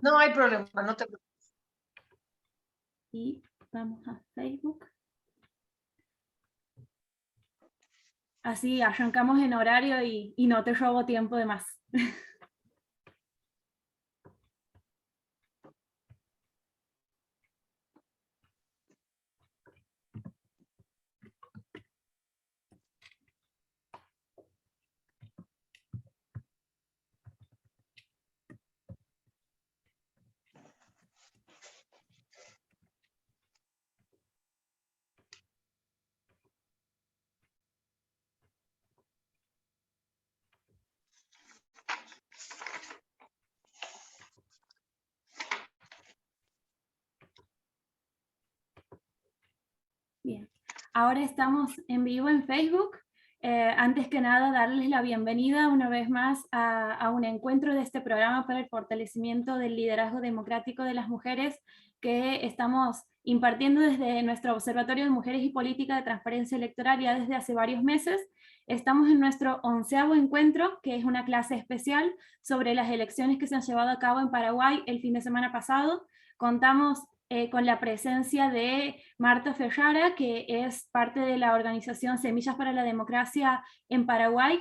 No hay problema, no te preocupes. Y vamos a Facebook. Así arrancamos en horario y no te robo tiempo de más. Bien, ahora estamos en vivo en Facebook. Antes que nada, darles la bienvenida una vez más a un encuentro de este programa para el fortalecimiento del liderazgo democrático de las mujeres que estamos impartiendo desde nuestro Observatorio de Mujeres y Política de Transparencia Electoral ya desde hace varios meses. Estamos en nuestro 11º encuentro, que es una clase especial sobre las elecciones que se han llevado a cabo en Paraguay el fin de semana pasado. Contamos con la presencia de Marta Ferrara, que es parte de la organización Semillas para la Democracia en Paraguay.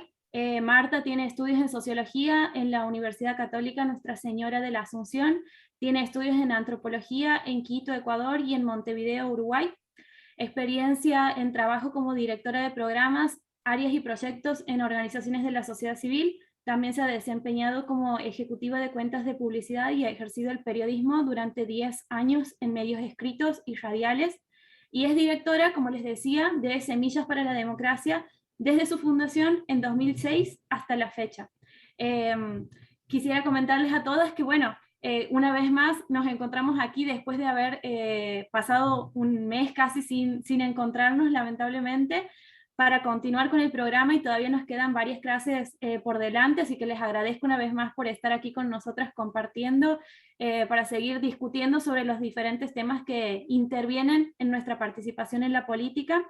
Marta tiene estudios en sociología en la Universidad Católica Nuestra Señora de la Asunción, tiene estudios en antropología en Quito, Ecuador, y en Montevideo, Uruguay, experiencia en trabajo como directora de programas, áreas y proyectos en organizaciones de la sociedad civil. También se ha desempeñado como ejecutiva de cuentas de publicidad y ha ejercido el periodismo durante 10 años en medios escritos y radiales. Y es directora, como les decía, de Semillas para la Democracia desde su fundación en 2006 hasta la fecha. Eh, Quisiera comentarles a todas que, bueno, una vez más nos encontramos aquí después de haber pasado un mes casi sin encontrarnos, lamentablemente, para continuar con el programa, y todavía nos quedan varias clases por delante, así que les agradezco una vez más por estar aquí con nosotras compartiendo, para seguir discutiendo sobre los diferentes temas que intervienen en nuestra participación en la política.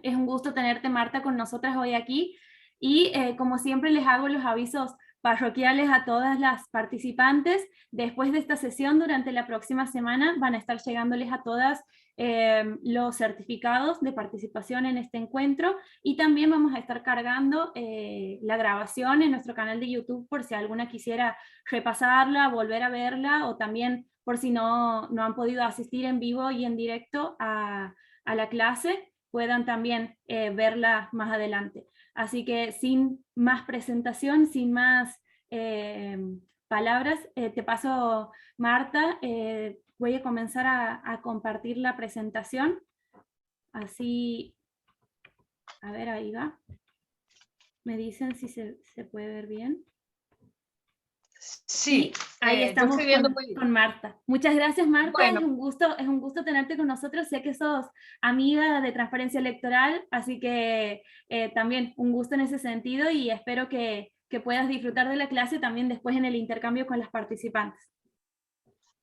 Es un gusto tenerte, Marta, con nosotras hoy aquí, y como siempre les hago los avisos parroquiales a todas las participantes. Después de esta sesión, durante la próxima semana, van a estar llegándoles a todas los certificados de participación en este encuentro, y también vamos a estar cargando la grabación en nuestro canal de YouTube por si alguna quisiera repasarla, volver a verla, o también por si no han podido asistir en vivo y en directo a la clase, puedan también verla más adelante. Así que sin más presentación, sin más palabras, te paso, Marta. Voy a comenzar a compartir la presentación. Así, a ver, ahí va. Me dicen si se puede ver bien. Sí, Y ahí yo estamos estoy viendo muy bien. con Marta. Muchas gracias, Marta. Bueno, Es un gusto tenerte con nosotros. Sé que sos amiga de Transparencia Electoral, así que también un gusto en ese sentido, y espero que puedas disfrutar de la clase también después en el intercambio con las participantes.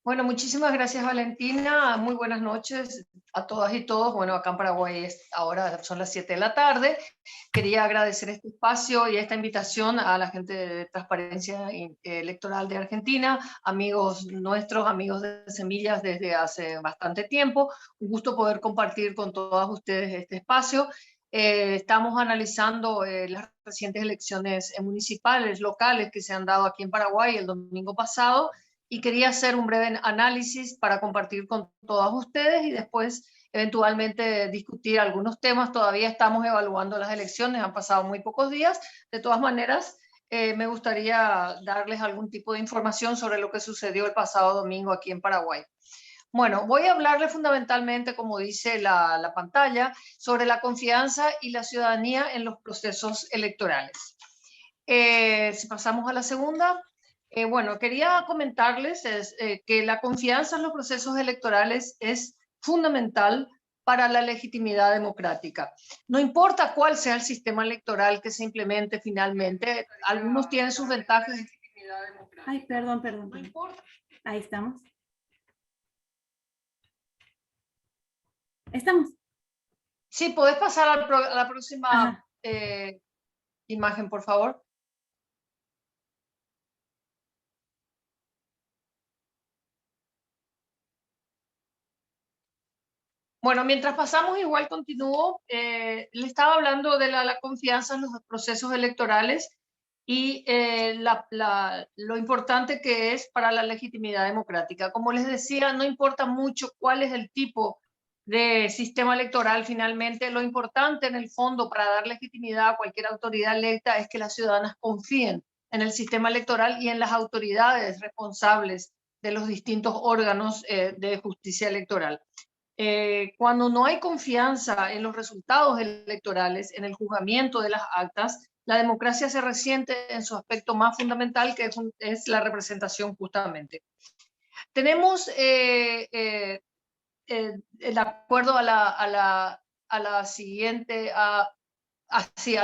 bueno, muchísimas gracias, Valentina. Muy buenas noches a todas y todos. Bueno, acá en Paraguay ahora son las 7 de la tarde. Quería agradecer este espacio y esta invitación a la gente de Transparencia Electoral de Argentina, amigos nuestros, amigos de Semillas desde hace bastante tiempo. Un gusto poder compartir con todas ustedes este espacio. Estamos analizando las recientes elecciones municipales, locales que se han dado aquí en Paraguay el domingo pasado, y quería hacer un breve análisis para compartir con todas ustedes y después eventualmente discutir algunos temas. Todavía estamos evaluando las elecciones, han pasado muy pocos días. De todas maneras, me gustaría darles algún tipo de información sobre lo que sucedió el pasado domingo aquí en Paraguay. Bueno, voy a hablarles fundamentalmente, como dice la pantalla, sobre la confianza y la ciudadanía en los procesos electorales. Si pasamos a la segunda. Bueno, quería comentarles que la confianza en los procesos electorales es fundamental para la legitimidad democrática. No importa cuál sea el sistema electoral que se implemente finalmente, algunos tienen sus ventajas. Ay, perdón. Ahí estamos. ¿Estamos? Sí, ¿podés pasar a la próxima Ajá. imagen, por favor? Bueno, mientras pasamos, igual continúo. Le estaba hablando de la confianza en los procesos electorales y lo importante que es para la legitimidad democrática. Como les decía, no importa mucho cuál es el tipo de sistema electoral finalmente, lo importante en el fondo para dar legitimidad a cualquier autoridad electa es que las ciudadanas confíen en el sistema electoral y en las autoridades responsables de los distintos órganos de justicia electoral. Cuando no hay confianza en los resultados electorales, en el juzgamiento de las actas, la democracia se resiente en su aspecto más fundamental, que es la representación justamente. Tenemos, de acuerdo a la siguiente, a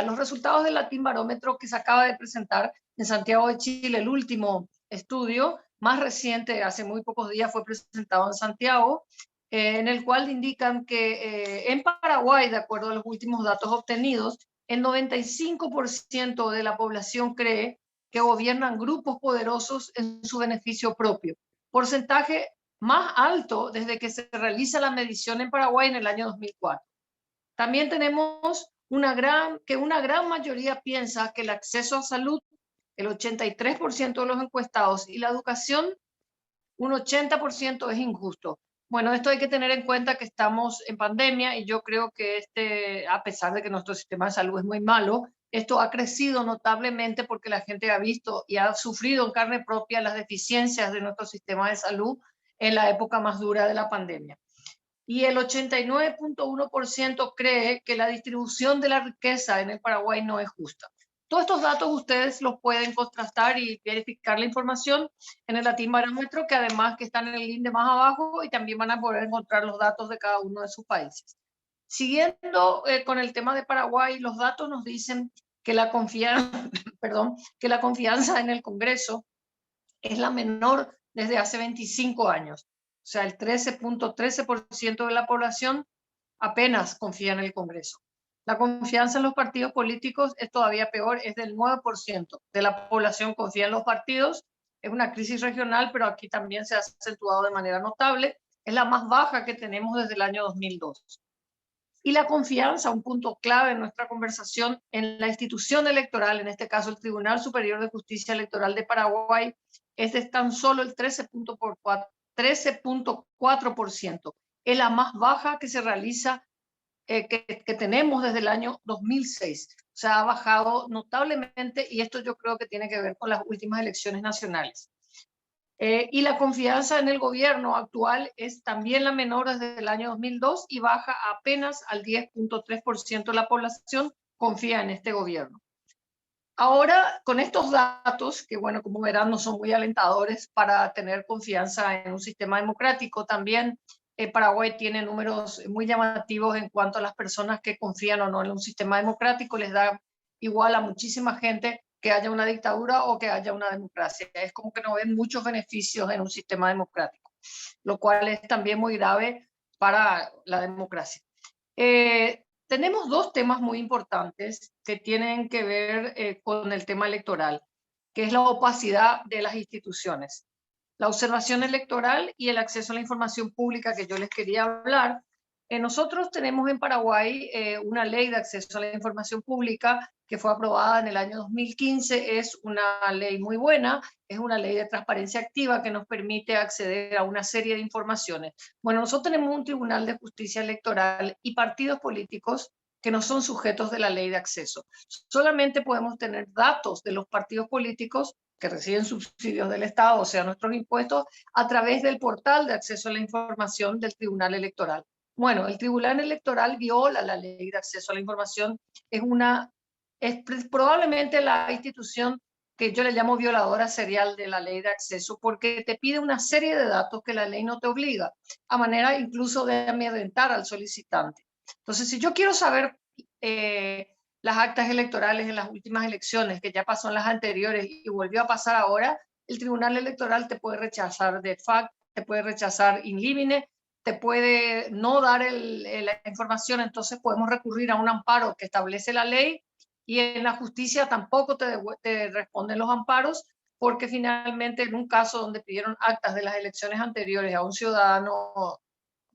los resultados del Latin Barómetro que se acaba de presentar en Santiago de Chile, el último estudio más reciente, hace muy pocos días fue presentado en Santiago, en el cual indican que en Paraguay, de acuerdo a los últimos datos obtenidos, el 95% de la población cree que gobiernan grupos poderosos en su beneficio propio. Porcentaje más alto desde que se realiza la medición en Paraguay en el año 2004. También tenemos una gran mayoría piensa que el acceso a salud, el 83% de los encuestados, y la educación, un 80% es injusto. Bueno, esto hay que tener en cuenta que estamos en pandemia y yo creo que a pesar de que nuestro sistema de salud es muy malo, esto ha crecido notablemente porque la gente ha visto y ha sufrido en carne propia las deficiencias de nuestro sistema de salud en la época más dura de la pandemia. Y el 89.1% cree que la distribución de la riqueza en el Paraguay no es justa. Todos estos datos ustedes los pueden contrastar y verificar la información en el Latin Barómetro, que además que están en el link de más abajo, y también van a poder encontrar los datos de cada uno de sus países. Siguiendo con el tema de Paraguay, los datos nos dicen que la confianza, que la confianza en el Congreso es la menor desde hace 25 años. O sea, el 13.13% de la población apenas confía en el Congreso. La confianza en los partidos políticos es todavía peor, es del 9% de la población confía en los partidos. Es una crisis regional, pero aquí también se ha acentuado de manera notable. Es la más baja que tenemos desde el año 2002. Y la confianza, un punto clave en nuestra conversación, en la institución electoral, en este caso el Tribunal Superior de Justicia Electoral de Paraguay, es de tan solo el 13.4%. Es la más baja que se realiza, que tenemos desde el año 2006. O sea, ha bajado notablemente y esto yo creo que tiene que ver con las últimas elecciones nacionales. Y la confianza en el gobierno actual es también la menor desde el año 2002 y baja apenas al 10.3% de la población confía en este gobierno. Ahora, con estos datos, que bueno, como verán, no son muy alentadores para tener confianza en un sistema democrático, también Paraguay tiene números muy llamativos en cuanto a las personas que confían o no en un sistema democrático, les da igual a muchísima gente que haya una dictadura o que haya una democracia. Es como que no ven muchos beneficios en un sistema democrático, lo cual es también muy grave para la democracia. Tenemos dos temas muy importantes que tienen que ver con el tema electoral, que es la opacidad de las instituciones, la observación electoral y el acceso a la información pública que yo les quería hablar. Nosotros tenemos en Paraguay una ley de acceso a la información pública que fue aprobada en el año 2015. Es una ley muy buena, es una ley de transparencia activa que nos permite acceder a una serie de informaciones. Bueno, nosotros tenemos un Tribunal de Justicia Electoral y partidos políticos que no son sujetos de la ley de acceso. Solamente podemos tener datos de los partidos políticos que reciben subsidios del Estado, o sea, nuestros impuestos, a través del portal de acceso a la información del Tribunal Electoral. Bueno, el Tribunal Electoral viola la ley de acceso a la información, es probablemente la institución que yo le llamo violadora serial de la ley de acceso, porque te pide una serie de datos que la ley no te obliga, a manera incluso de amedrentar al solicitante. Entonces, si yo quiero saber las actas electorales en las últimas elecciones, que ya pasó en las anteriores y volvió a pasar ahora, el Tribunal Electoral te puede rechazar de facto, te puede rechazar in limine, te puede no dar la información. Entonces podemos recurrir a un amparo que establece la ley, y en la justicia tampoco te responden los amparos, porque finalmente en un caso donde pidieron actas de las elecciones anteriores a un ciudadano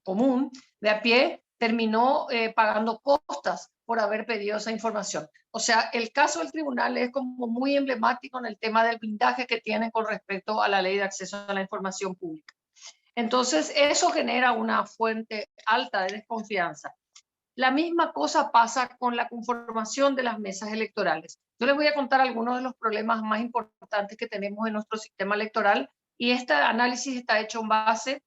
común de a pie, terminó pagando costas por haber pedido esa información. O sea, el caso del tribunal es como muy emblemático en el tema del blindaje que tiene con respecto a la ley de acceso a la información pública. Entonces, eso genera una fuente alta de desconfianza. La misma cosa pasa con la conformación de las mesas electorales. Yo les voy a contar algunos de los problemas más importantes que tenemos en nuestro sistema electoral, y este análisis está hecho en base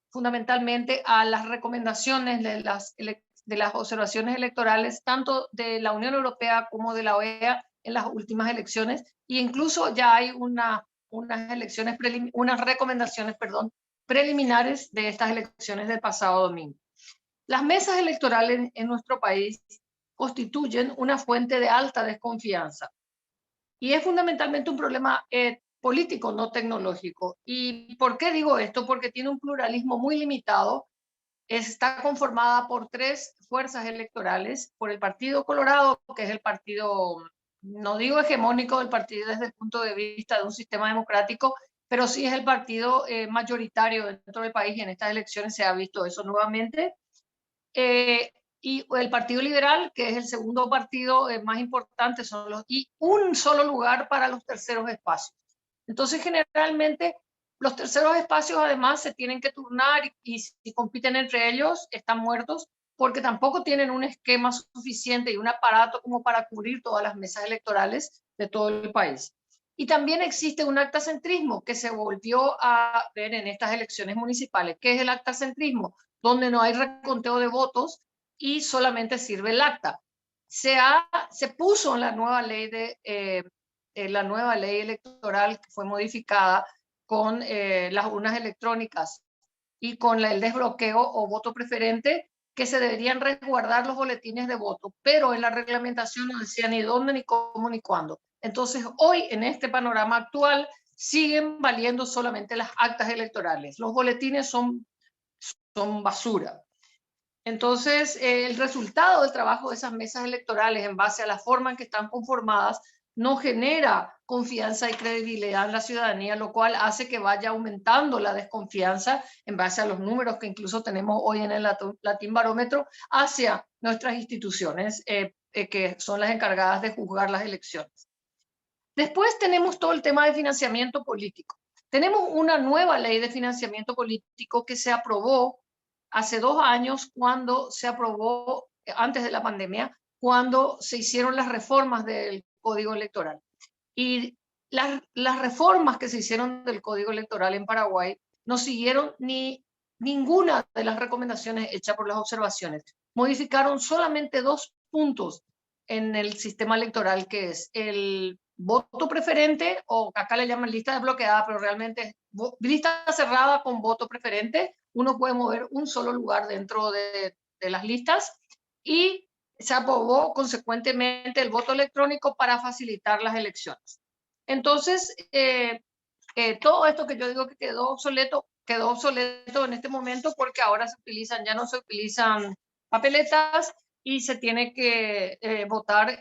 fundamentalmente a las recomendaciones de las observaciones electorales, tanto de la Unión Europea como de la OEA en las últimas elecciones, e incluso ya hay unas recomendaciones, preliminares de estas elecciones del pasado domingo. Las mesas electorales en nuestro país constituyen una fuente de alta desconfianza y es fundamentalmente un problema político, no tecnológico. ¿Y por qué digo esto? Porque tiene un pluralismo muy limitado. Está conformada por 3 fuerzas electorales, por el Partido Colorado, que es el partido, no digo hegemónico del partido desde el punto de vista de un sistema democrático, pero sí es el partido mayoritario dentro del país, y en estas elecciones se ha visto eso nuevamente. Y el Partido Liberal, que es el segundo partido más importante, y un solo lugar para los terceros espacios. Entonces, generalmente, los terceros espacios además se tienen que turnar, y si compiten entre ellos están muertos, porque tampoco tienen un esquema suficiente y un aparato como para cubrir todas las mesas electorales de todo el país. Y también existe un actacentrismo que se volvió a ver en estas elecciones municipales. ¿Qué es el actacentrismo? Donde no hay reconteo de votos y solamente sirve el acta. Se puso en la nueva ley la nueva ley electoral, que fue modificada con las urnas electrónicas y con el desbloqueo o voto preferente, que se deberían resguardar los boletines de voto, pero en la reglamentación no decía ni dónde, ni cómo, ni cuándo. Entonces, hoy, en este panorama actual, siguen valiendo solamente las actas electorales. Los boletines son basura. Entonces, el resultado del trabajo de esas mesas electorales, en base a la forma en que están conformadas, no genera confianza y credibilidad en la ciudadanía, lo cual hace que vaya aumentando la desconfianza en base a los números que incluso tenemos hoy en el Latin Barómetro hacia nuestras instituciones, que son las encargadas de juzgar las elecciones. Después tenemos todo el tema de financiamiento político. Tenemos una nueva ley de financiamiento político que se aprobó hace 2 años, cuando se aprobó, antes de la pandemia, cuando se hicieron las reformas del Código Electoral. Y las reformas que se hicieron del Código Electoral en Paraguay no siguieron ninguna de las recomendaciones hechas por las observaciones. Modificaron solamente 2 puntos en el sistema electoral, que es el voto preferente, o acá le llaman lista desbloqueada, pero realmente es lista cerrada con voto preferente. Uno puede mover un solo lugar dentro de las listas, y se aprobó consecuentemente el voto electrónico para facilitar las elecciones. Entonces, todo esto que yo digo que quedó obsoleto en este momento, porque ahora ya no se utilizan papeletas, y se tiene que votar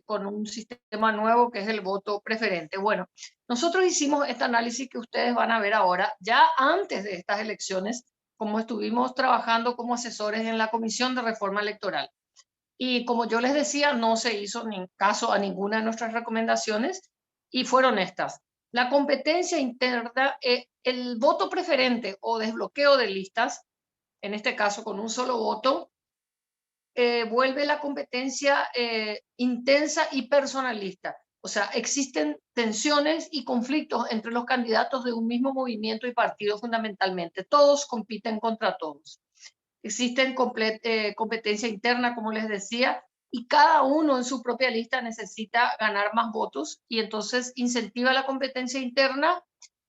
con un sistema nuevo, que es el voto preferente. Bueno, nosotros hicimos este análisis que ustedes van a ver ahora, ya antes de estas elecciones, como estuvimos trabajando como asesores en la Comisión de Reforma Electoral. Y como yo les decía, no se hizo ni caso a ninguna de nuestras recomendaciones, y fueron estas. La competencia interna, el voto preferente o desbloqueo de listas, en este caso con un solo voto, vuelve la competencia intensa y personalista. O sea, existen tensiones y conflictos entre los candidatos de un mismo movimiento y partido fundamentalmente. Todos compiten contra todos. Existen competencia interna, como les decía, y cada uno en su propia lista necesita ganar más votos, y entonces incentiva la competencia interna,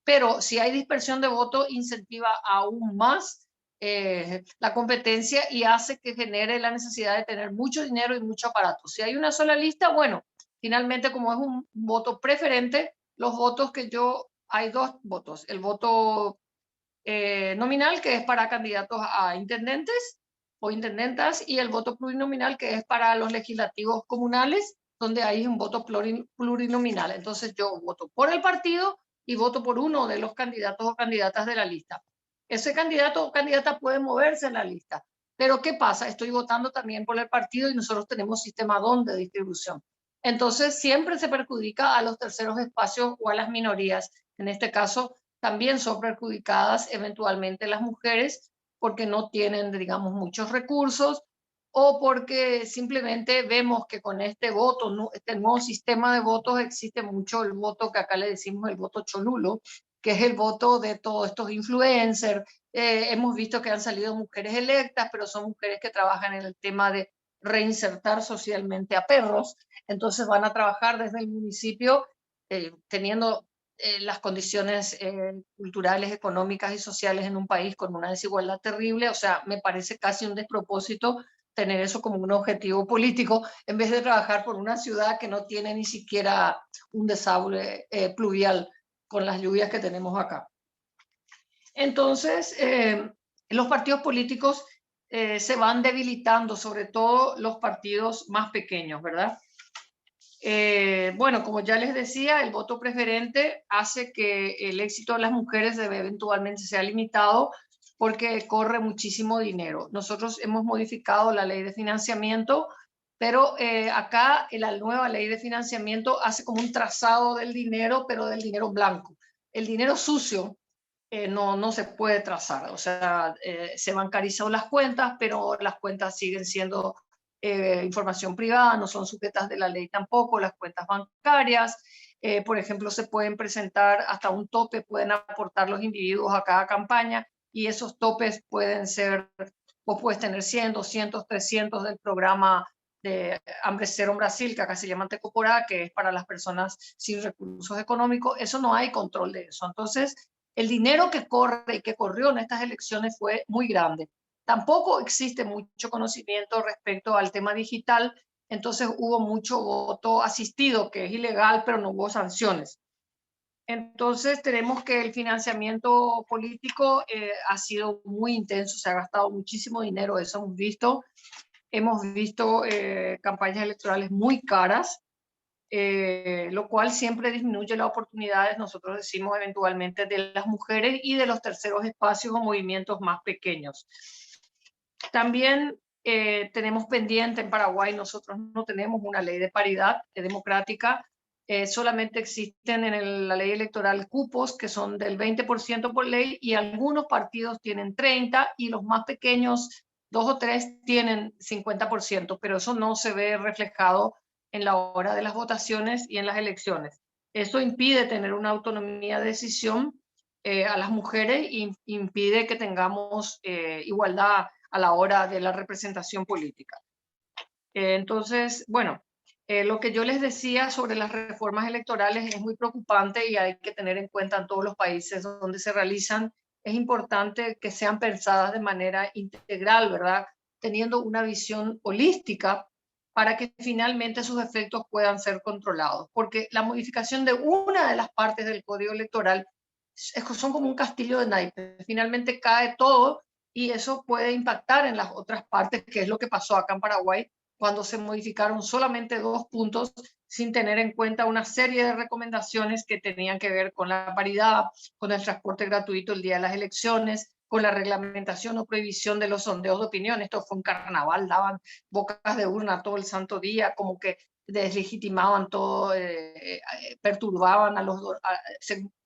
pero si hay dispersión de voto, incentiva aún más la competencia, y hace que genere la necesidad de tener mucho dinero y mucho aparato. Si hay una sola lista, bueno, finalmente, como es un voto preferente, hay 2 votos. El voto nominal, que es para candidatos a intendentes o intendentas, y el voto plurinominal, que es para los legislativos comunales, donde hay un voto plurinominal. Entonces, yo voto por el partido y voto por uno de los candidatos o candidatas de la lista. Ese candidato o candidata puede moverse en la lista. Pero ¿qué pasa? Estoy votando también por el partido y nosotros tenemos sistema DON de distribución. Entonces siempre se perjudica a los terceros espacios o a las minorías. En este caso también son perjudicadas eventualmente las mujeres porque no tienen, digamos, muchos recursos o porque simplemente vemos que con este voto, este nuevo sistema de votos, existe mucho el voto que acá le decimos el voto cholulo, que es el voto de todos estos influencers. Hemos visto que han salido mujeres electas, pero son mujeres que trabajan en el tema de reinsertar socialmente a perros, entonces van a trabajar desde el municipio teniendo las condiciones culturales, económicas y sociales en un país con una desigualdad terrible. O sea, me parece casi un despropósito tener eso como un objetivo político en vez de trabajar por una ciudad que no tiene ni siquiera un desagüe pluvial con las lluvias que tenemos acá. Entonces, los partidos políticos se van debilitando, sobre todo los partidos más pequeños, ¿verdad? Bueno, como ya les decía, el voto preferente hace que el éxito de las mujeres eventualmente sea limitado porque corre muchísimo dinero. Nosotros hemos modificado la ley de financiamiento, pero acá la nueva ley de financiamiento hace como un trazado del dinero, pero del dinero blanco. El dinero sucio no se puede trazar, o sea, se bancarizan las cuentas, pero las cuentas siguen siendo información privada, no son sujetas de la ley tampoco, las cuentas bancarias. Por ejemplo, se pueden presentar hasta un tope, pueden aportar los individuos a cada campaña y esos topes pueden ser, vos puedes tener 100, 200, 300 del programa de Hambre Cero en Brasil, que acá se llama Tecoporá, que es para las personas sin recursos económicos. Eso no hay control de eso. Entonces, el dinero que corre y que corrió en estas elecciones fue muy grande. Tampoco existe mucho conocimiento respecto al tema digital, entonces hubo mucho voto asistido, que es ilegal, pero no hubo sanciones. Entonces tenemos que el financiamiento político ha sido muy intenso, se ha gastado muchísimo dinero, eso hemos visto. Hemos visto campañas electorales muy caras, lo cual siempre disminuye las oportunidades, nosotros decimos eventualmente, de las mujeres y de los terceros espacios o movimientos más pequeños. También tenemos pendiente en Paraguay, nosotros no tenemos una ley de paridad democrática, solamente existen en la ley electoral cupos que son del 20% por ley y algunos partidos tienen 30% y los más pequeños, 2 o 3, tienen 50%, pero eso no se ve reflejado en la hora de las votaciones y en las elecciones. Eso impide tener una autonomía de decisión a las mujeres y impide que tengamos igualdad a la hora de la representación política. Entonces, bueno, lo que yo les decía sobre las reformas electorales es muy preocupante y hay que tener en cuenta en todos los países donde se realizan, es importante que sean pensadas de manera integral, ¿verdad? Teniendo una visión holística para que finalmente sus efectos puedan ser controlados, porque la modificación de una de las partes del Código Electoral son como un castillo de naipes, finalmente cae todo y eso puede impactar en las otras partes, que es lo que pasó acá en Paraguay, cuando se modificaron solamente 2 puntos sin tener en cuenta una serie de recomendaciones que tenían que ver con la paridad, con el transporte gratuito el día de las elecciones, con la reglamentación o prohibición de los sondeos de opinión. Esto fue un carnaval, daban bocas de urna todo el santo día, como que deslegitimaban todo, perturbaban a los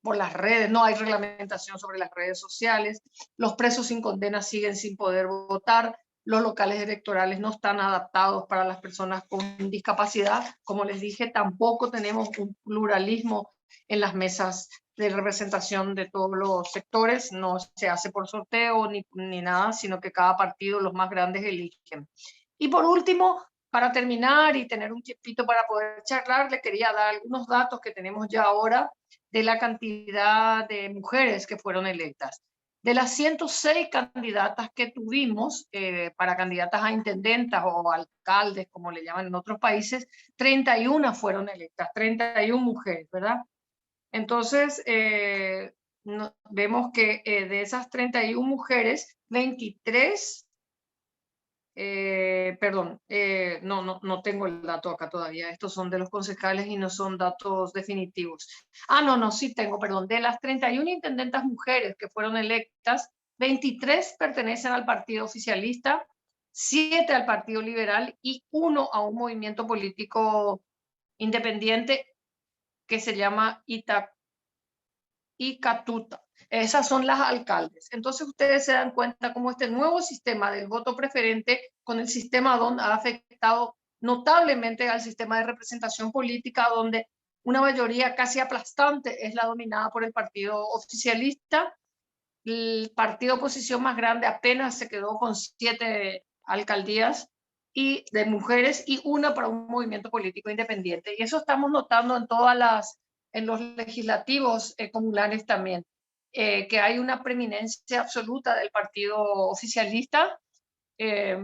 por las redes, no hay reglamentación sobre las redes sociales, los presos sin condena siguen sin poder votar, los locales electorales no están adaptados para las personas con discapacidad, como les dije, tampoco tenemos un pluralismo en las mesas de representación de todos los sectores, no se hace por sorteo ni nada, sino que cada partido, los más grandes, eligen. Y por último, para terminar y tener un tiempito para poder charlar, le quería dar algunos datos que tenemos ya ahora de la cantidad de mujeres que fueron electas. De las 106 candidatas que tuvimos para candidatas a intendentas o alcaldes, como le llaman en otros países, 31 fueron electas, 31 mujeres, ¿verdad? Entonces, vemos que de esas 31 mujeres, 23 perdón, no tengo el dato acá todavía. Estos son de los concejales y no son datos definitivos. No, sí tengo, perdón. De las 31 intendentas mujeres que fueron electas, 23 pertenecen al partido oficialista, 7 al Partido Liberal y 1 a un movimiento político independiente que se llama Icatuta. Esas son las alcaldes. Entonces ustedes se dan cuenta cómo este nuevo sistema del voto preferente con el sistema donde ha afectado notablemente al sistema de representación política, donde una mayoría casi aplastante es la dominada por el partido oficialista. El partido oposición más grande apenas se quedó con 7 alcaldías y de mujeres y una para un movimiento político independiente. Y eso estamos notando en los legislativos comunales también, que hay una preeminencia absoluta del partido oficialista eh,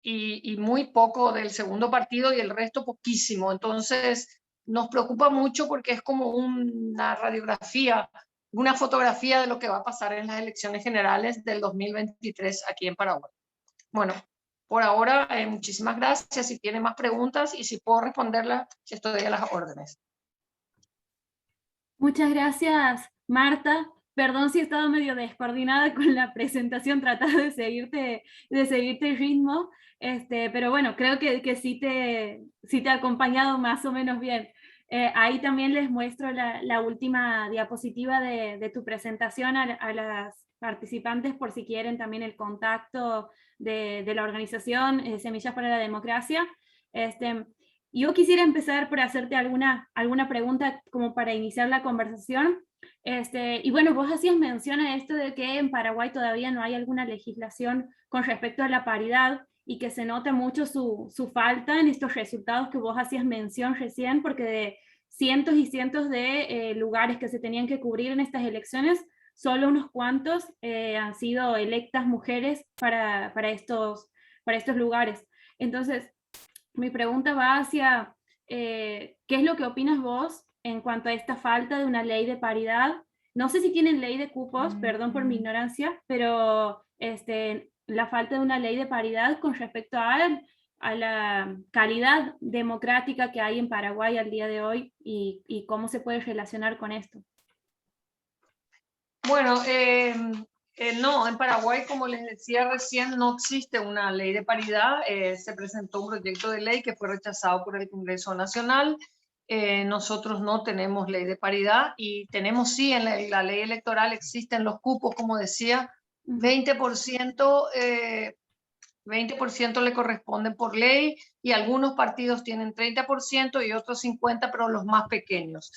y muy poco del segundo partido y el resto poquísimo. Entonces nos preocupa mucho porque es como una radiografía, una fotografía de lo que va a pasar en las elecciones generales del 2023 aquí en Paraguay. Bueno, por ahora, muchísimas gracias. Si tiene más preguntas y si puedo responderlas, estoy a las órdenes. Muchas gracias, Marta. Perdón si he estado medio descoordinada con la presentación, tratando de seguirte el ritmo, pero bueno, creo que sí te he acompañado más o menos bien. Ahí también les muestro la última diapositiva de tu presentación a las participantes por si quieren también el contacto de la organización Semillas para la Democracia. Yo quisiera empezar por hacerte alguna pregunta como para iniciar la conversación. Y bueno, vos hacías mención a esto de que en Paraguay todavía no hay alguna legislación con respecto a la paridad y que se nota mucho su falta en estos resultados que vos hacías mención recién, porque de cientos y cientos de lugares que se tenían que cubrir en estas elecciones, solo unos cuantos han sido electas mujeres para estos lugares. Entonces, mi pregunta va hacia ¿qué es lo que opinas vos en cuanto a esta falta de una ley de paridad? No sé si tienen ley de cupos, perdón por mi ignorancia, pero la falta de una ley de paridad con respecto a la calidad democrática que hay en Paraguay al día de hoy y cómo se puede relacionar con esto. Bueno, no, en Paraguay, como les decía recién, no existe una ley de paridad. Se presentó un proyecto de ley que fue rechazado por el Congreso Nacional. Nosotros no tenemos ley de paridad y tenemos sí en la ley electoral existen los cupos, como decía, 20%, 20% le corresponden por ley y algunos partidos tienen 30% y otros 50%, pero los más pequeños.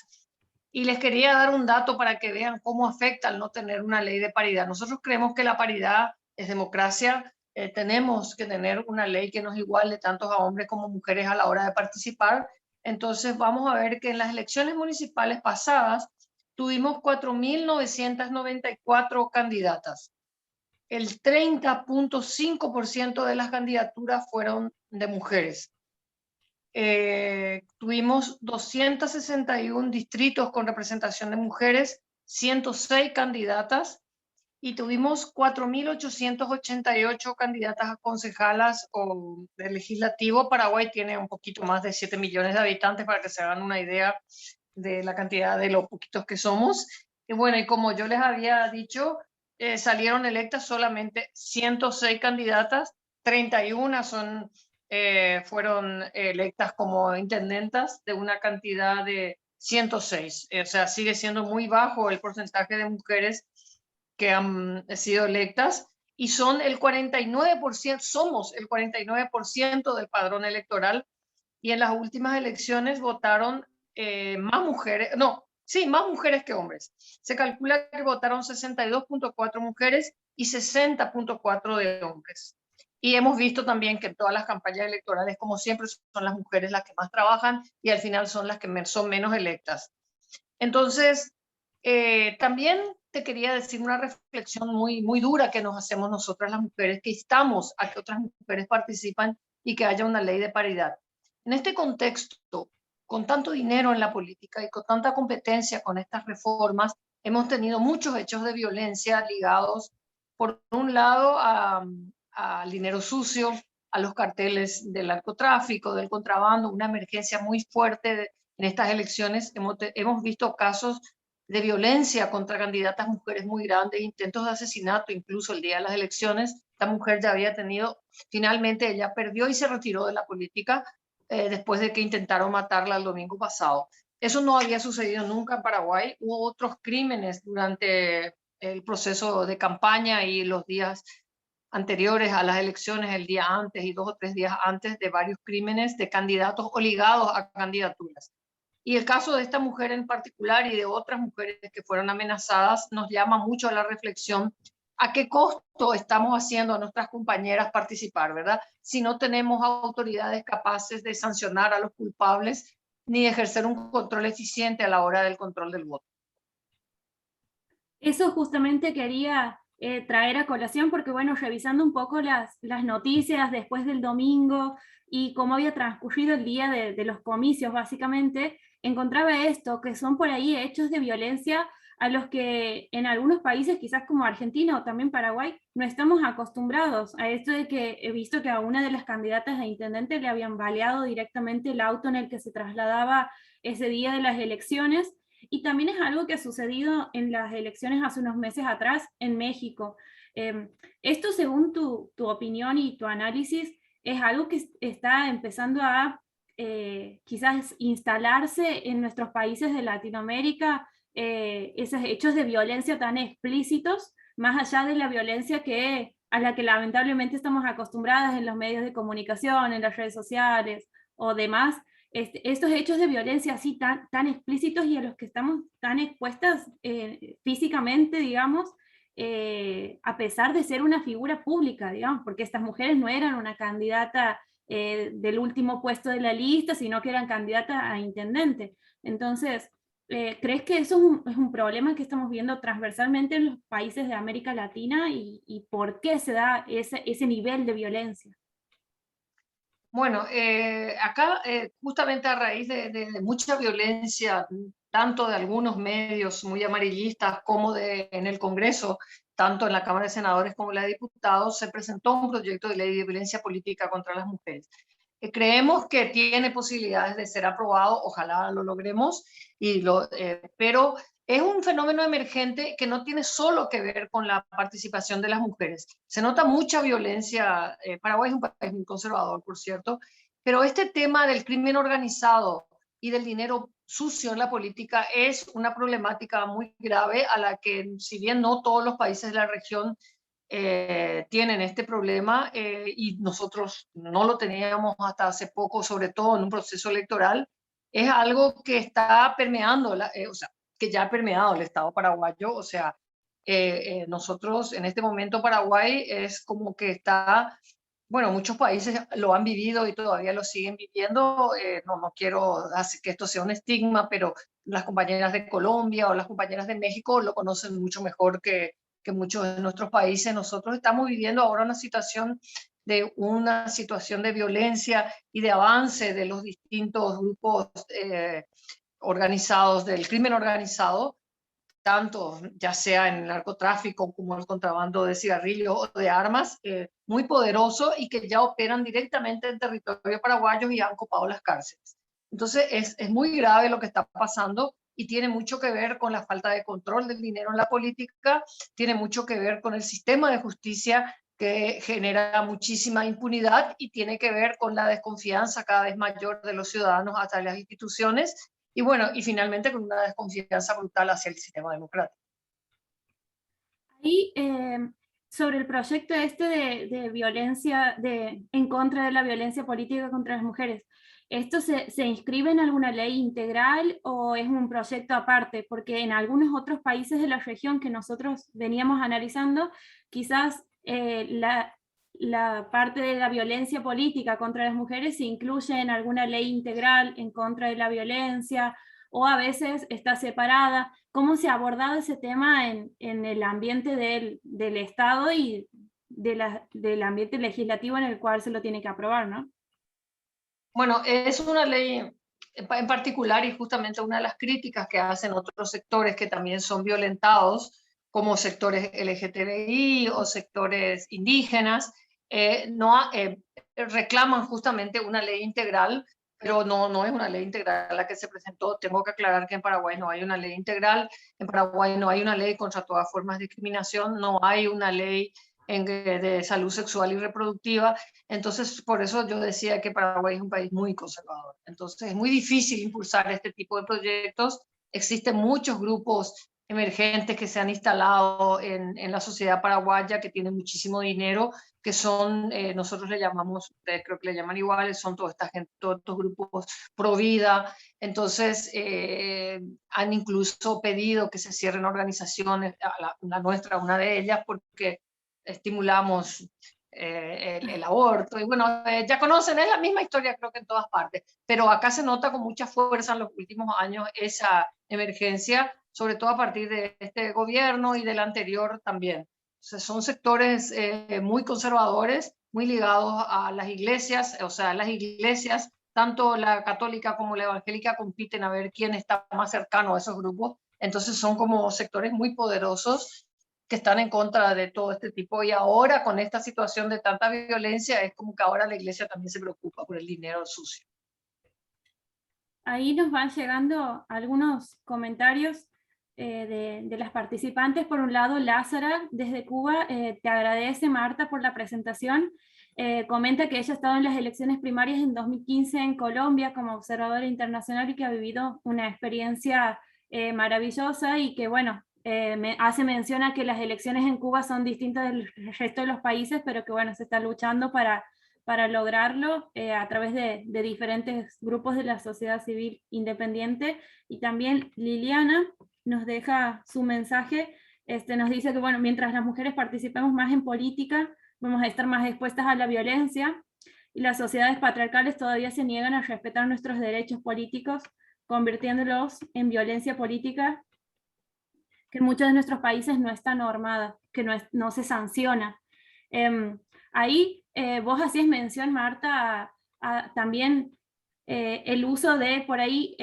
Y les quería dar un dato para que vean cómo afecta el no tener una ley de paridad. Nosotros creemos que la paridad es democracia. Tenemos que tener una ley que nos iguale tanto a hombres como mujeres a la hora de participar. Entonces vamos a ver que en las elecciones municipales pasadas tuvimos 4.994 candidatas. El 30.5% de las candidaturas fueron de mujeres. Tuvimos 261 distritos con representación de mujeres, 106 candidatas y tuvimos 4.888 candidatas a concejalas o de legislativo. Paraguay tiene un poquito más de 7 millones de habitantes para que se hagan una idea de la cantidad de los poquitos que somos. Y bueno, y como yo les había dicho, salieron electas solamente 106 candidatas, 31 fueron electas como intendentas de una cantidad de 106. O sea, sigue siendo muy bajo el porcentaje de mujeres que han sido electas y son el 49%, somos el 49% del padrón electoral y en las últimas elecciones votaron más mujeres, no, sí, más mujeres que hombres. Se calcula que votaron 62.4 mujeres y 60.4 de hombres. Y hemos visto también que en todas las campañas electorales, como siempre, son las mujeres las que más trabajan y al final son las que son menos electas. Entonces, también te quería decir una reflexión muy, muy dura que nos hacemos nosotras las mujeres, que instamos a que otras mujeres participen y que haya una ley de paridad. En este contexto, con tanto dinero en la política y con tanta competencia con estas reformas, hemos tenido muchos hechos de violencia ligados, por un lado, al dinero sucio, a los carteles del narcotráfico, del contrabando, una emergencia muy fuerte en estas elecciones. Hemos visto casos de violencia contra candidatas mujeres muy grandes, intentos de asesinato, incluso el día de las elecciones. Esta mujer ya había tenido, finalmente ella perdió y se retiró de la política después de que intentaron matarla el domingo pasado. Eso no había sucedido nunca en Paraguay. Hubo otros crímenes durante el proceso de campaña y los días anteriores a las elecciones, el día antes y 2 o 3 días antes, de varios crímenes de candidatos o ligados a candidaturas. Y el caso de esta mujer en particular y de otras mujeres que fueron amenazadas nos llama mucho a la reflexión a qué costo estamos haciendo a nuestras compañeras participar, ¿verdad? Si no tenemos autoridades capaces de sancionar a los culpables ni de ejercer un control eficiente a la hora del control del voto. Eso justamente quería traer a colación porque, bueno, revisando un poco las noticias después del domingo y cómo había transcurrido el día de los comicios, básicamente, encontraba esto, que son por ahí hechos de violencia a los que en algunos países, quizás como Argentina o también Paraguay, no estamos acostumbrados a esto de que he visto que a una de las candidatas a intendente le habían baleado directamente el auto en el que se trasladaba ese día de las elecciones. Y también es algo que ha sucedido en las elecciones hace unos meses atrás en México. Esto, según tu opinión y tu análisis, es algo que está empezando a quizás instalarse en nuestros países de Latinoamérica, esos hechos de violencia tan explícitos, más allá de la violencia a la que lamentablemente estamos acostumbradas en los medios de comunicación, en las redes sociales o demás. Estos hechos de violencia así tan explícitos y a los que estamos tan expuestas físicamente, digamos, a pesar de ser una figura pública, digamos, porque estas mujeres no eran una candidata del último puesto de la lista, sino que eran candidatas a intendente. Entonces, ¿crees que eso es un problema que estamos viendo transversalmente en los países de América Latina y por qué se da ese nivel de violencia? Bueno, acá justamente a raíz de mucha violencia, tanto de algunos medios muy amarillistas como en el Congreso, tanto en la Cámara de Senadores como en la de Diputados, se presentó un proyecto de ley de violencia política contra las mujeres. Creemos que tiene posibilidades de ser aprobado, ojalá lo logremos, pero es un fenómeno emergente que no tiene solo que ver con la participación de las mujeres. Se nota mucha violencia. Paraguay es un país muy conservador, por cierto, pero este tema del crimen organizado y del dinero sucio en la política es una problemática muy grave a la que, si bien no todos los países de la región tienen este problema y nosotros no lo teníamos hasta hace poco, sobre todo en un proceso electoral, es algo que está permeando, o sea, que ya ha permeado el Estado paraguayo. O sea, nosotros en este momento Paraguay es como que está, bueno, muchos países lo han vivido y todavía lo siguen viviendo. No quiero hacer que esto sea un estigma, pero las compañeras de Colombia o las compañeras de México lo conocen mucho mejor que muchos de nuestros países. Nosotros estamos viviendo ahora una situación de violencia y de avance de los distintos grupos organizados, del crimen organizado, tanto ya sea en el narcotráfico como el contrabando de cigarrillos o de armas, muy poderoso y que ya operan directamente en territorio paraguayo y han copado las cárceles. Entonces es muy grave lo que está pasando y tiene mucho que ver con la falta de control del dinero en la política, tiene mucho que ver con el sistema de justicia que genera muchísima impunidad y tiene que ver con la desconfianza cada vez mayor de los ciudadanos hacia las instituciones y bueno, y finalmente con una desconfianza brutal hacia el sistema democrático. Ahí, sobre el proyecto este de violencia, en contra de la violencia política contra las mujeres, ¿esto se inscribe en alguna ley integral o es un proyecto aparte? Porque en algunos otros países de la región que nosotros veníamos analizando, quizás la parte de la violencia política contra las mujeres se incluye en alguna ley integral en contra de la violencia o a veces está separada. ¿Cómo se ha abordado ese tema en el ambiente del Estado y del ambiente legislativo en el cual se lo tiene que aprobar, ¿no? Bueno, es una ley en particular y justamente una de las críticas que hacen otros sectores que también son violentados, como sectores LGTBI o sectores indígenas, no reclaman justamente una ley integral pero no es una ley integral la que se presentó. Tengo que aclarar que en Paraguay no hay una ley integral, en Paraguay no hay una ley contra todas formas de discriminación, no hay una ley de salud sexual y reproductiva. Entonces, por eso yo decía que Paraguay es un país muy conservador. Entonces, es muy difícil impulsar este tipo de proyectos. Existen muchos grupos emergentes que se han instalado en la sociedad paraguaya, que tienen muchísimo dinero, que son, nosotros le llamamos, ustedes creo que le llaman iguales, son toda esta gente, todos estos grupos pro vida. Entonces, han incluso pedido que se cierren organizaciones, la nuestra, una de ellas, porque estimulamos el aborto. Y bueno, ya conocen, es la misma historia creo que en todas partes, pero acá se nota con mucha fuerza en los últimos años esa emergencia, sobre todo a partir de este gobierno y del anterior también. O sea, son sectores muy conservadores, muy ligados a las iglesias, o sea, las iglesias, tanto la católica como la evangélica, compiten a ver quién está más cercano a esos grupos. Entonces son como sectores muy poderosos que están en contra de todo este tipo. Y ahora con esta situación de tanta violencia, es como que ahora la iglesia también se preocupa por el dinero sucio. Ahí nos van llegando algunos comentarios de las participantes. Por un lado, Lázara, desde Cuba, te agradece, Marta, por la presentación. Comenta que ella ha estado en las elecciones primarias en 2015 en Colombia como observadora internacional y que ha vivido una experiencia maravillosa y que, bueno, hace mención a que las elecciones en Cuba son distintas del resto de los países, pero que, bueno, se está luchando para lograrlo a través de diferentes grupos de la sociedad civil independiente. Y también Liliana nos deja su mensaje, nos dice que bueno, mientras las mujeres participemos más en política, vamos a estar más expuestas a la violencia y las sociedades patriarcales todavía se niegan a respetar nuestros derechos políticos, convirtiéndolos en violencia política que en muchos de nuestros países no está normada, que no se sanciona. Ahí vos hacías mención, Marta, también el uso de por ahí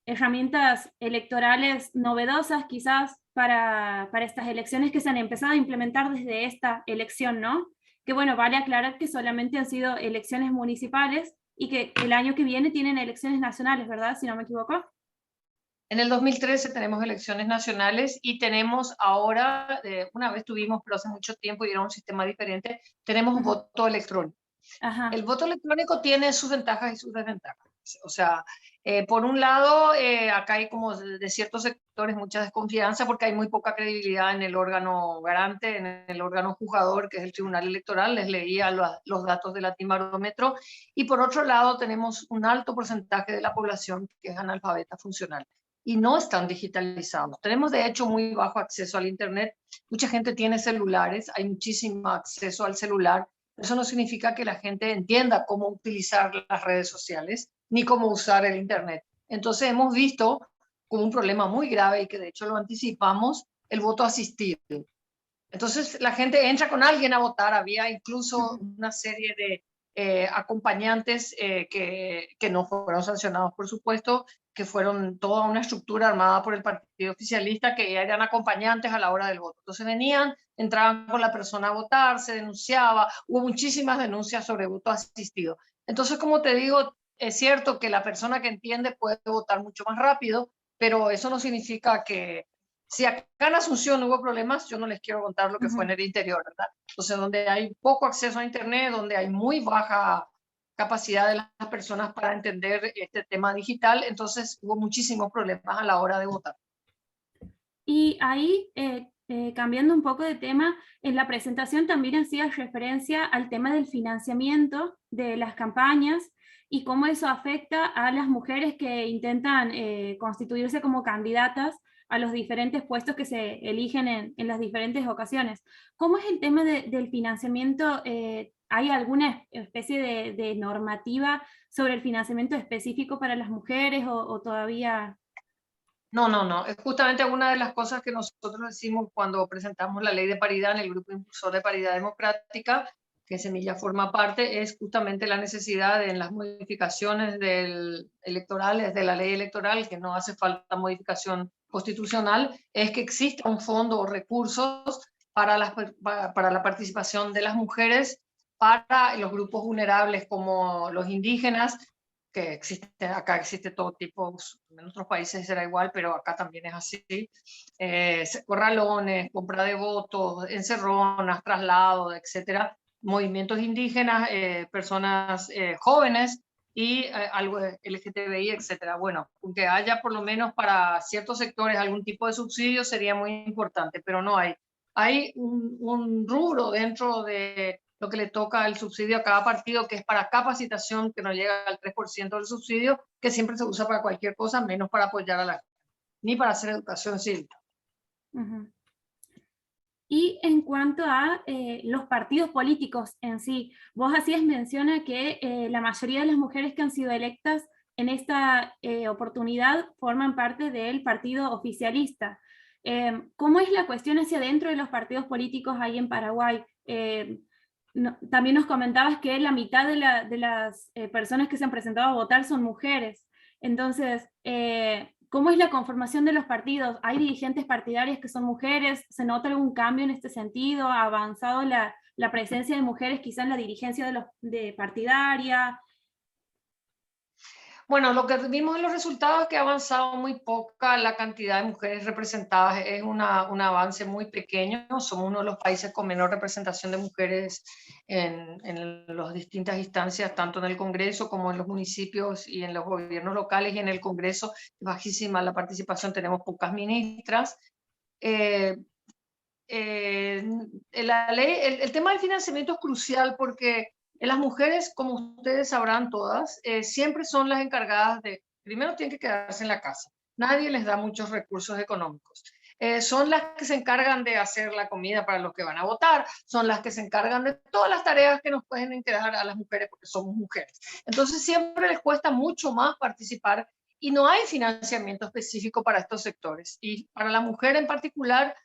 herramientas electorales novedosas quizás para estas elecciones que se han empezado a implementar desde esta elección, ¿no? Que bueno, vale aclarar que solamente han sido elecciones municipales y que el año que viene tienen elecciones nacionales, ¿verdad? Si no me equivoco. En el 2013 tenemos elecciones nacionales y tenemos ahora, una vez tuvimos, pero hace mucho tiempo y era un sistema diferente, tenemos voto electrónico. Ajá. El voto electrónico tiene sus ventajas y sus desventajas. O sea, por un lado, acá hay como de ciertos sectores mucha desconfianza porque hay muy poca credibilidad en el órgano garante, en el órgano juzgador, que es el Tribunal Electoral. Les leía los datos del Latimbarómetro. Y por otro lado, tenemos un alto porcentaje de la población que es analfabeta funcional y no están digitalizados. Tenemos, de hecho, muy bajo acceso al Internet. Mucha gente tiene celulares, hay muchísimo acceso al celular. Eso no significa que la gente entienda cómo utilizar las redes sociales ni cómo usar el Internet. Entonces hemos visto como un problema muy grave y que de hecho lo anticipamos, el voto asistido. Entonces la gente entra con alguien a votar. Había incluso una serie de acompañantes que no fueron sancionados, por supuesto, que fueron toda una estructura armada por el partido oficialista, que eran acompañantes a la hora del voto. Entonces venían, entraban con la persona a votar, se denunciaba, hubo muchísimas denuncias sobre voto asistido. Entonces, como te digo, es cierto que la persona que entiende puede votar mucho más rápido, pero eso no significa que si acá en Asunción hubo problemas, yo no les quiero contar lo que fue en el interior, ¿verdad? Entonces, donde hay poco acceso a Internet, donde hay muy baja capacidad de las personas para entender este tema digital, entonces hubo muchísimos problemas a la hora de votar. Y ahí, cambiando un poco de tema, en la presentación también hacías referencia al tema del financiamiento de las campañas y cómo eso afecta a las mujeres que intentan constituirse como candidatas a los diferentes puestos que se eligen en las diferentes ocasiones. ¿Cómo es el tema del financiamiento? ¿Hay alguna especie de normativa sobre el financiamiento específico para las mujeres o todavía? No. Es justamente una de las cosas que nosotros decimos cuando presentamos la ley de paridad en el Grupo Impulsor de Paridad Democrática, que Semilla forma parte, es justamente la necesidad de en las modificaciones electorales, de la ley electoral, que no hace falta modificación constitucional, es que exista un fondo o recursos para la participación de las mujeres, para los grupos vulnerables como los indígenas, que existe, acá existe todo tipo, en otros países será igual, pero acá también es así, corralones, compra de votos, encerronas, traslados, etcétera, movimientos indígenas, personas jóvenes y algo de LGTBI, etcétera. Bueno, aunque haya por lo menos para ciertos sectores algún tipo de subsidio sería muy importante, pero no hay. Hay un rubro dentro de lo que le toca el subsidio a cada partido, que es para capacitación, que no llega al 3% del subsidio, que siempre se usa para cualquier cosa, menos para apoyar a la gente, ni para hacer educación cívica. Uh-huh. Y en cuanto a los partidos políticos en sí, vos hacías mención a que la mayoría de las mujeres que han sido electas en esta oportunidad forman parte del partido oficialista. ¿Cómo es la cuestión hacia dentro de los partidos políticos ahí en Paraguay? También nos comentabas que la mitad de las personas que se han presentado a votar son mujeres. Entonces, ¿cómo es la conformación de los partidos? ¿Hay dirigentes partidarias que son mujeres? ¿Se nota algún cambio en este sentido? ¿Ha avanzado la presencia de mujeres quizá en la dirigencia de partidaria? Bueno, lo que vimos en los resultados es que ha avanzado muy poca la cantidad de mujeres representadas, es un avance muy pequeño, somos uno de los países con menor representación de mujeres en las distintas instancias, tanto en el Congreso como en los municipios y en los gobiernos locales, y en el Congreso bajísima la participación, tenemos pocas ministras. El tema del financiamiento es crucial porque las mujeres, como ustedes sabrán todas, siempre son las encargadas de, primero tienen que quedarse en la casa, nadie les da muchos recursos económicos. Son las que se encargan de hacer la comida para los que van a votar, son las que se encargan de todas las tareas que nos pueden encargar a las mujeres porque somos mujeres. Entonces siempre les cuesta mucho más participar y no hay financiamiento específico para estos sectores. Y para la mujer en particular,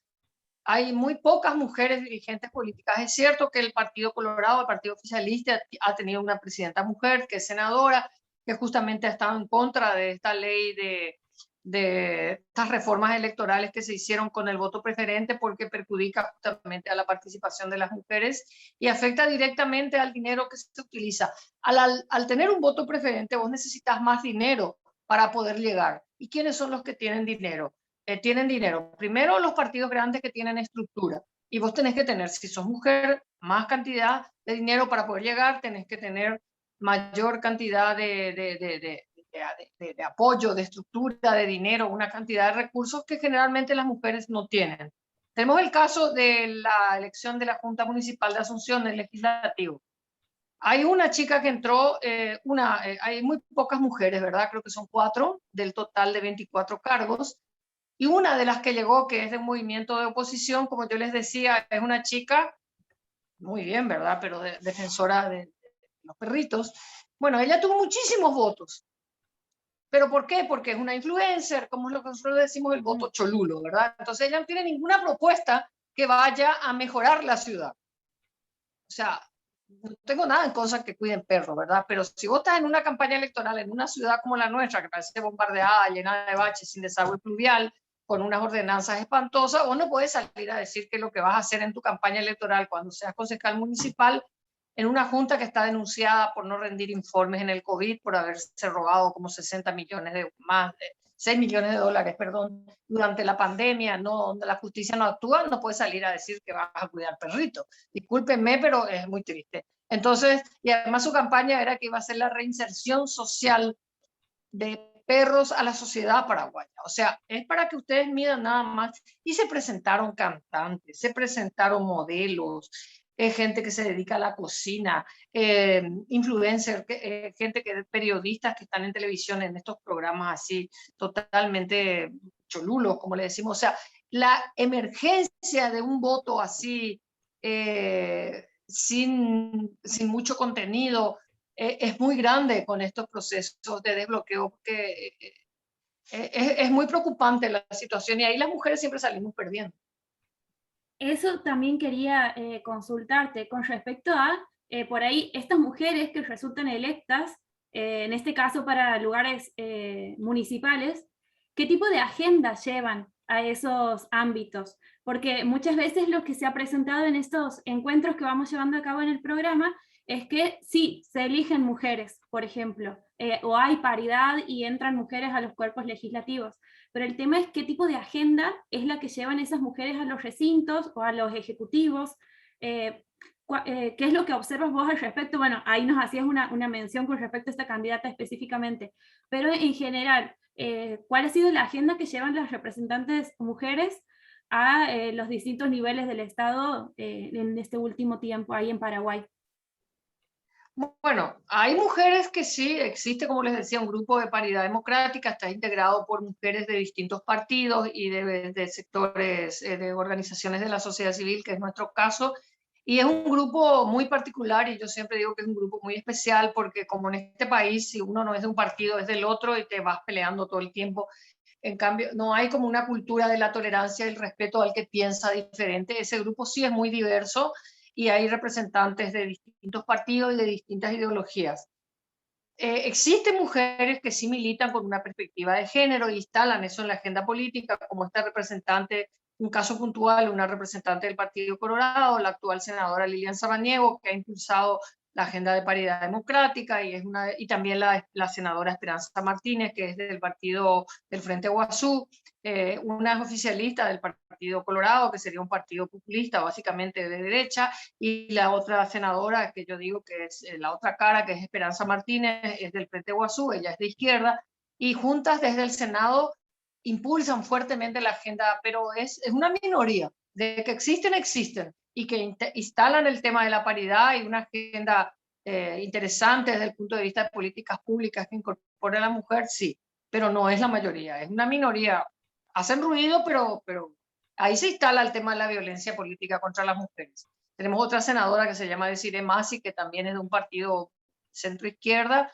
hay muy pocas mujeres dirigentes políticas. Es cierto que el Partido Colorado, el Partido Oficialista, ha tenido una presidenta mujer que es senadora, que justamente ha estado en contra de esta ley de estas reformas electorales que se hicieron con el voto preferente porque perjudica justamente a la participación de las mujeres y afecta directamente al dinero que se utiliza. Al tener un voto preferente, vos necesitas más dinero para poder llegar. ¿Y quiénes son los que tienen dinero? Tienen dinero. Primero, los partidos grandes que tienen estructura. Y vos tenés que tener, si sos mujer, más cantidad de dinero para poder llegar, tenés que tener mayor cantidad de apoyo, de estructura, de dinero, una cantidad de recursos que generalmente las mujeres no tienen. Tenemos el caso de la elección de la Junta Municipal de Asunción, el legislativo. Hay una chica que entró, hay muy pocas mujeres, ¿verdad? Creo que son 4 del total de 24 cargos. Y una de las que llegó, que es de un movimiento de oposición, como yo les decía, es una chica, muy bien, ¿verdad? Pero defensora de los perritos. Bueno, ella tuvo muchísimos votos. ¿Pero por qué? Porque es una influencer, como es lo que nosotros decimos, el voto cholulo, ¿verdad? Entonces ella no tiene ninguna propuesta que vaya a mejorar la ciudad. O sea, no tengo nada en contra que cuiden perros, ¿verdad? Pero si vos estás en una campaña electoral en una ciudad como la nuestra, que parece bombardeada, llena de baches, sin desagüe pluvial, con unas ordenanzas espantosas, vos no puedes salir a decir que lo que vas a hacer en tu campaña electoral cuando seas concejal municipal en una junta que está denunciada por no rendir informes en el COVID, por haberse robado como 60 millones de más, 6 millones de dólares, perdón, durante la pandemia, no, donde la justicia no actúa, no puedes salir a decir que vas a cuidar perritos. Discúlpenme, pero es muy triste. Entonces, y además su campaña era que iba a ser la reinserción social de perros a la sociedad paraguaya. O sea, es para que ustedes midan nada más. Y se presentaron cantantes, se presentaron modelos, gente que se dedica a la cocina, influencers, gente que periodistas que están en televisión en estos programas así totalmente cholulos, como le decimos. O sea, la emergencia de un voto así sin mucho contenido es muy grande con estos procesos de desbloqueo, porque es muy preocupante la situación y ahí las mujeres siempre salimos perdiendo. Eso también quería consultarte con respecto a, por ahí, estas mujeres que resultan electas, en este caso para lugares municipales, ¿qué tipo de agenda llevan a esos ámbitos? Porque muchas veces lo que se ha presentado en estos encuentros que vamos llevando a cabo en el programa es que sí, se eligen mujeres, por ejemplo, o hay paridad y entran mujeres a los cuerpos legislativos, pero el tema es qué tipo de agenda es la que llevan esas mujeres a los recintos o a los ejecutivos. ¿Qué es lo que observas vos al respecto? Bueno, ahí nos hacías una mención con respecto a esta candidata específicamente, pero en general, ¿cuál ha sido la agenda que llevan las representantes mujeres a los distintos niveles del Estado en este último tiempo ahí en Paraguay? Bueno, hay mujeres que sí, existe, como les decía, un grupo de paridad democrática, está integrado por mujeres de distintos partidos y de sectores, de organizaciones de la sociedad civil, que es nuestro caso, y es un grupo muy particular y yo siempre digo que es un grupo muy especial porque como en este país, si uno no es de un partido, es del otro y te vas peleando todo el tiempo. En cambio, no hay como una cultura de la tolerancia y el respeto al que piensa diferente. Ese grupo sí es muy diverso y hay representantes de distintos partidos y de distintas ideologías. Existen mujeres que sí militan con una perspectiva de género y instalan eso en la agenda política, como esta representante, un caso puntual, una representante del Partido Colorado, la actual senadora Lilian Sabaniego, que ha impulsado la agenda de paridad democrática, y también la senadora Esperanza Martínez, que es del partido del Frente Guazú, una es oficialista del Partido Colorado, que sería un partido populista, básicamente de derecha, y la otra senadora, que yo digo que es la otra cara, que es Esperanza Martínez, es del Frente Guazú, ella es de izquierda, y juntas desde el Senado impulsan fuertemente la agenda, pero es una minoría. De que existen, existen, y que instalan el tema de la paridad y una agenda interesante desde el punto de vista de políticas públicas que incorpore a la mujer, sí, pero no es la mayoría, es una minoría. Hacen ruido, pero ahí se instala el tema de la violencia política contra las mujeres. Tenemos otra senadora que se llama Desiree Masi, que también es de un partido centro-izquierda,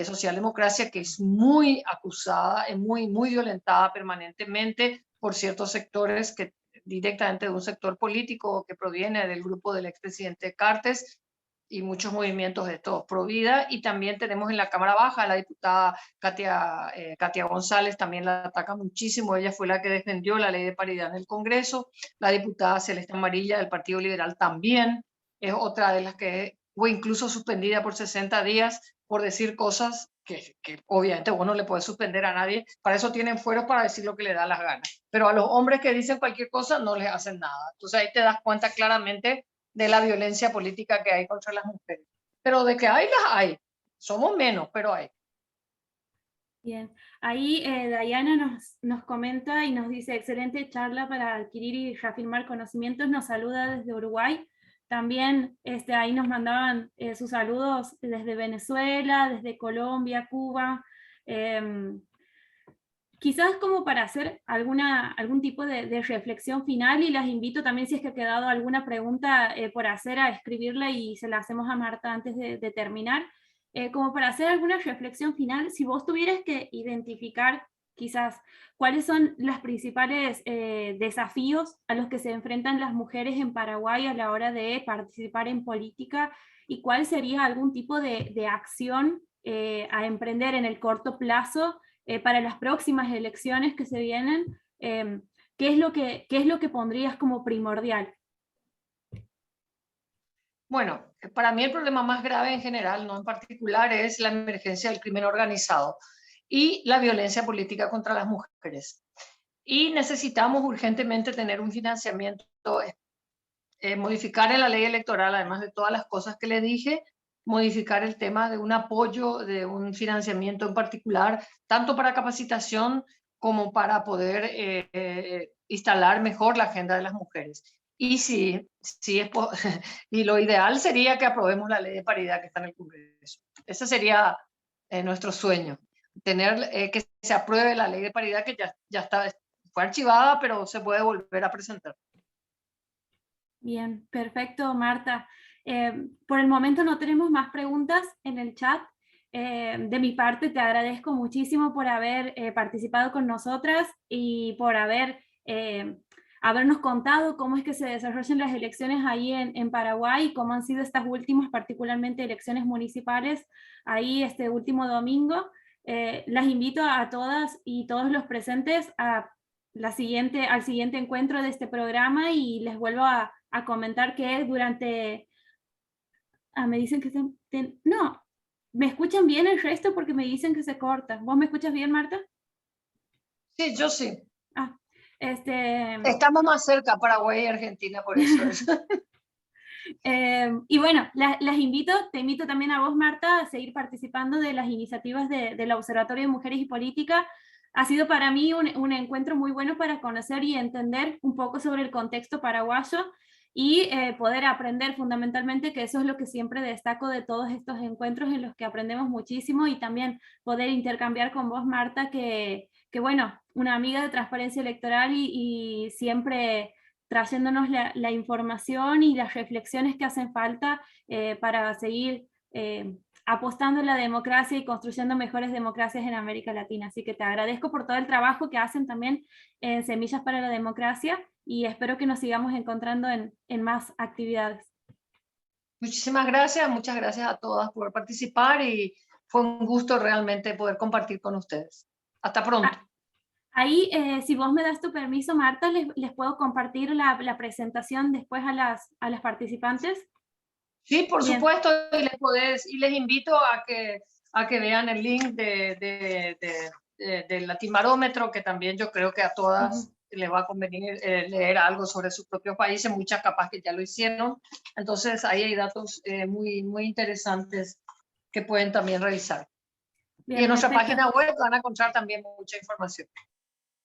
socialdemocracia, que es muy acusada, es muy violentada permanentemente por ciertos sectores que directamente de un sector político que proviene del grupo del expresidente Cartes y muchos movimientos de todos pro vida. Y también tenemos en la Cámara Baja a la diputada Katia González, también la ataca muchísimo, ella fue la que defendió la ley de paridad en el Congreso. La diputada Celeste Amarilla del Partido Liberal también es otra de las que fue incluso suspendida por 60 días por decir cosas que obviamente vos no le puedes suspender a nadie, para eso tienen fueros para decir lo que le da las ganas, pero a los hombres que dicen cualquier cosa no les hacen nada. Entonces ahí te das cuenta claramente de la violencia política que hay contra las mujeres. Pero de que hay, las hay. Somos menos, pero hay. Bien, ahí Dayana nos comenta y nos dice, excelente charla para adquirir y reafirmar conocimientos, nos saluda desde Uruguay. También ahí nos mandaban sus saludos desde Venezuela, desde Colombia, Cuba. Quizás como para hacer algún tipo de reflexión final, y las invito también, si es que ha quedado alguna pregunta por hacer, a escribirla y se la hacemos a Marta antes de terminar. Como para hacer alguna reflexión final, si vos tuvieras que identificar quizás cuáles son los principales desafíos a los que se enfrentan las mujeres en Paraguay a la hora de participar en política, y cuál sería algún tipo de acción a emprender en el corto plazo para las próximas elecciones que se vienen, ¿qué es lo que pondrías como primordial? Bueno, para mí el problema más grave en general, no en particular, es la emergencia del crimen organizado y la violencia política contra las mujeres. Y necesitamos urgentemente tener un financiamiento, modificar en la ley electoral, además de todas las cosas que le dije, modificar el tema de un apoyo, de un financiamiento en particular, tanto para capacitación como para poder instalar mejor la agenda de las mujeres. Y y lo ideal sería que aprobemos la ley de paridad que está en el Congreso. Ese sería nuestro sueño, que se apruebe la ley de paridad que ya está, fue archivada, pero se puede volver a presentar. Bien, perfecto, Marta. Por el momento no tenemos más preguntas en el chat. De mi parte, te agradezco muchísimo por haber participado con nosotras y por habernos contado cómo es que se desarrollan las elecciones ahí en Paraguay y cómo han sido estas últimas, particularmente elecciones municipales, ahí este último domingo. Las invito a todas y todos los presentes al siguiente encuentro de este programa, y les vuelvo a comentar que me dicen que no, me escuchan bien el resto porque me dicen que se corta. ¿Vos me escuchas bien, Marta? Sí, yo sí. Ah, Estamos más cerca, Paraguay y Argentina, por eso es. Y bueno, te invito también a vos, Marta, a seguir participando de las iniciativas del Observatorio de Mujeres y Política. Ha sido para mí un encuentro muy bueno para conocer y entender un poco sobre el contexto paraguayo y poder aprender fundamentalmente, que eso es lo que siempre destaco de todos estos encuentros en los que aprendemos muchísimo, y también poder intercambiar con vos, Marta, que bueno, una amiga de Transparencia Electoral y siempre trayéndonos la información y las reflexiones que hacen falta para seguir apostando en la democracia y construyendo mejores democracias en América Latina. Así que te agradezco por todo el trabajo que hacen también en Semillas para la Democracia, y espero que nos sigamos encontrando en más actividades. Muchísimas gracias, muchas gracias a todas por participar y fue un gusto realmente poder compartir con ustedes. Hasta pronto. Ahí, si vos me das tu permiso, Marta, les puedo compartir la presentación después a las participantes. Sí, por Bien. supuesto, y les invito a que vean el link del Latinbarómetro, que también yo creo que a todas les va a convenir leer algo sobre sus propios países, muchas capaz que ya lo hicieron. Entonces ahí hay datos muy, muy interesantes que pueden también revisar. Bien, y en nuestra perfecto. página web van a encontrar también mucha información.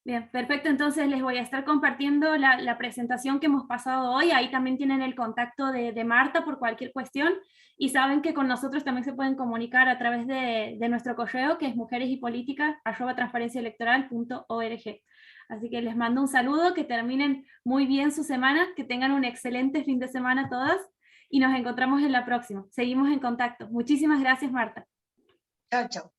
Bien, perfecto. Entonces les voy a estar compartiendo la presentación que hemos pasado hoy. Ahí también tienen el contacto de Marta por cualquier cuestión. Y saben que con nosotros también se pueden comunicar a través de nuestro correo, que es mujeresypolitica@transparenciaelectoral.org. Así que les mando un saludo, que terminen muy bien su semana, que tengan un excelente fin de semana todas, y nos encontramos en la próxima. Seguimos en contacto. Muchísimas gracias, Marta. Chao, chao.